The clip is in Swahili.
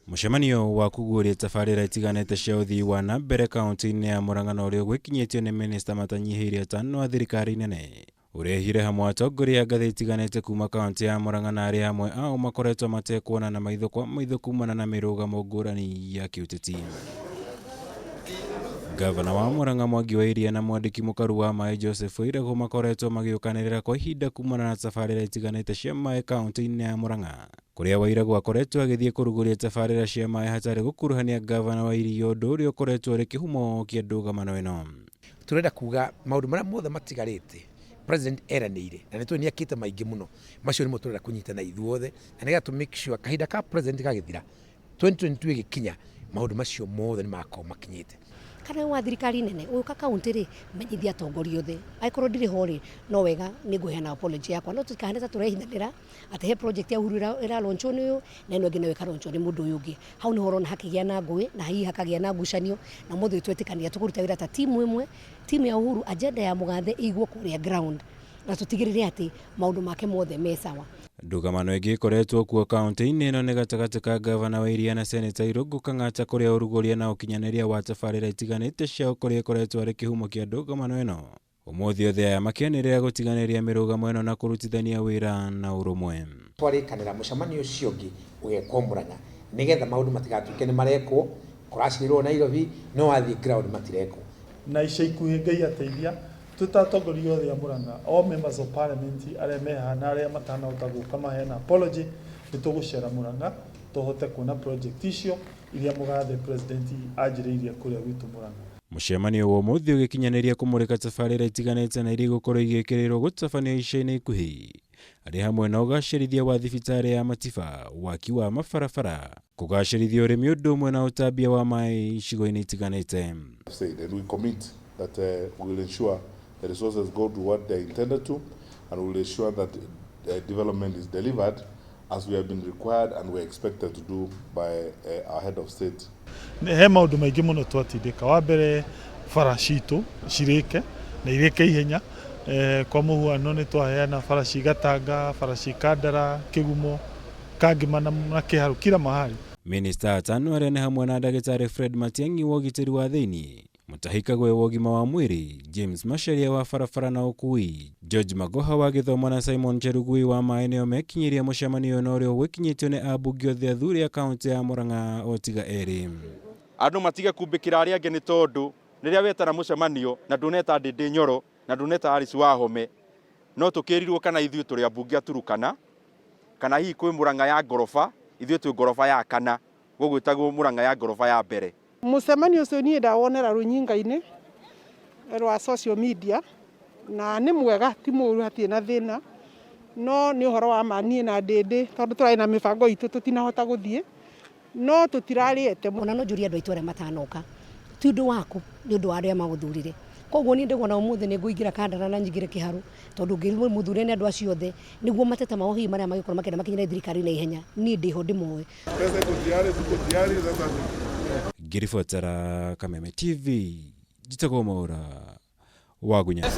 Mucemanio wa kuguria tabarĩra itiganĩte cia ũthii wa na mbere kaunti-inĩ ya Murang'a ũrĩa ũgĩkinyĩtio nĩ minista matanyihiire atano wa thirikari nene ũrehire hamwe atongoria a ngathĩ itiganĩte kuma kaunti ya Murang'a na arĩa amwe ao makoretwo matekuona na maitho kwa maitho kumana na mĩrũgamo ngũrani ya kĩũteti. Gavana wa Murang'a Mwangi wa Iria na mwandĩki mũkaru wa maĩ Joseph Wira makoretwo magĩũkanĩrĩra kwa ihinda kumana na tabarĩra itiganĩte cia maĩ kaunti-inĩ ya Murang'a, kũrĩa Wira akoretwo agĩthiĩ kũrugũria tabarĩra cia maĩ hatari gũkuruhania gavana wa Iria, ũndũ ũrĩa ũkoretwo ũrĩ kĩhumo kĩa ndugamano ĩno. Turenda kuga maũndũ marĩa mothe matigarĩte president eranĩire na nĩ tũniakĩte maingĩ mũno, macio nĩmo turenda kũnyitana ithuothe na nĩgetha to make sure kahinda ka president gagĩthira 2022 ĩgĩkinya maũndũ macio mothe nĩ makorwo makinyĩte. Kana wa thirikari nene uka kaunti ri menyithia atongoria othe aikorwo ndire hori no wega ni nguheana apology yakwa no tukahaneta turehindanira ati he project ya URU ira launch uyu na ino ngine weka launch ni mundu uyu ungi hau ni horo na hakigia na ngui na hihi hakagia na ngucanio na muthu twetikania tukuruta wira ta timu imwe, timu ya URU agenda ya mugathe igwo kuria ground na tutigirire ati maundu make mothe me sawa. Ndugamano ĩngĩ ĩkoretwo kuo kaunti-inĩ ĩno nĩ gatagatĩ ka gavana wa Iria na seneta Irungu Kang'ata, kũrĩa ũrugũria na ũkinyanĩria wa tabarĩra itiganĩte cia kũrĩa ĩkoretwo arĩ kĩhumo kĩa ndugamano ĩno. Ũmũthĩ othe aya makĩanĩrĩra gũtiganĩria mĩrũgamo ĩno na kũrutithania wĩra na ũrũmwe. Twarĩkanĩra mũcemanio ũcio ũngĩ ũgekwo Murang'a nĩgetha maũndũ matigatuĩke nĩ marekwo kũracirĩrwo Nairobi no wathiĩ ground matirekwo. Na ica ikuhĩ Ngai ateithia tutatongoria othe ya Murang'a, all members of parliament arĩa meha na arĩa matanahota gũka maheana apology nĩtũgũcera Murang'a tũhote kuona project icio iria mũgathe president anjĩrĩirie kũrĩa gwitũ Murang'a. Mũcemanio wa ũmũthĩ ũgĩkinyanĩria kũmũrĩka tabarĩra itiganĩte na iria igũkorwo igĩkĩrĩrwo gũtabanio ica-inĩ ikuhĩ, arĩ hamwe na ũgacĩrithia wa thibitarĩ ya Matiba, waki wa mabarabara, kũgacĩrithia ũrĩmi ũndũ ũmwe na ũtambia wa maĩ icigo-inĩ itiganĩte. That we will ensure the resources go to what they are intended to, and we will ensure that development is delivered as we have been required and we are expected to do by our head of state. He maundu maingi muno twatindika. Wa mbere bara citũ cirĩke na irĩke ihenya, kwa mũhuano nĩ twaheana bara Gatanga, bara Kandara, Kĩgumo, Kangĩma na Kĩharu, kila mahali. Minista atano arĩa nĩ hamwe na ndagĩtarĩ Fred Matiang'i wa ũgitĩri wa thĩinĩ, Mutahikagwe wa ũgima wa mwĩrĩ, James Macharia wa barabara na ũkui, George Magoha wa gĩthomo na Simon Cherugui wa maĩ nĩo mekinyirie mũcemanio ũyũ ũrĩa ũgĩkinyĩtio nĩ ambunge othe athuri a kaunti ya Murang'a o tiga erĩ. Andũ matige kumbĩkĩra arĩa angĩ nĩ tondũ rĩrĩa wetana mũcemanio na ndũneta Ndĩndĩ Nyoro na ndũneta Alice Wahome, no tũkĩrirwo kana ithuĩ tũrĩ ambunge aturukana kana hihi kwĩ Murang'a ya ngoroba, ithuĩ twĩ ngoroba ya kana gũgwĩtagwo Murang'a ya ngoroba ya mbere. Mũcemanio ũcio niĩ ndawonera rũnyinga-inĩ rwa social media na nĩ mwega, ti mũru, hatirĩ na thĩna, no nĩ ũhoro wa mani na Ndĩndĩ tondũ tũrarĩ na mĩbango itũ tũtinahota gũthiĩ no tũtirarĩete mũno. No njũria andũ aitũ arĩa matanoka ti ũndũ waku, nĩ ũndũ wa arĩa magũthurire. Koguo niĩ ndĩgona ũmũthĩ nĩ ngũingĩra Kandara na nyingĩre Kĩharu tondũ ngĩrwo mũthure nĩ andũ acio othe nĩguo mateta mao hihi marĩa magĩkorwo makĩenda makinyĩre thirikari na ihenya, niĩ ndĩho ndĩmoĩ. Ngĩribotera Kameme TV, njitagwo Mwaura wa Gunya.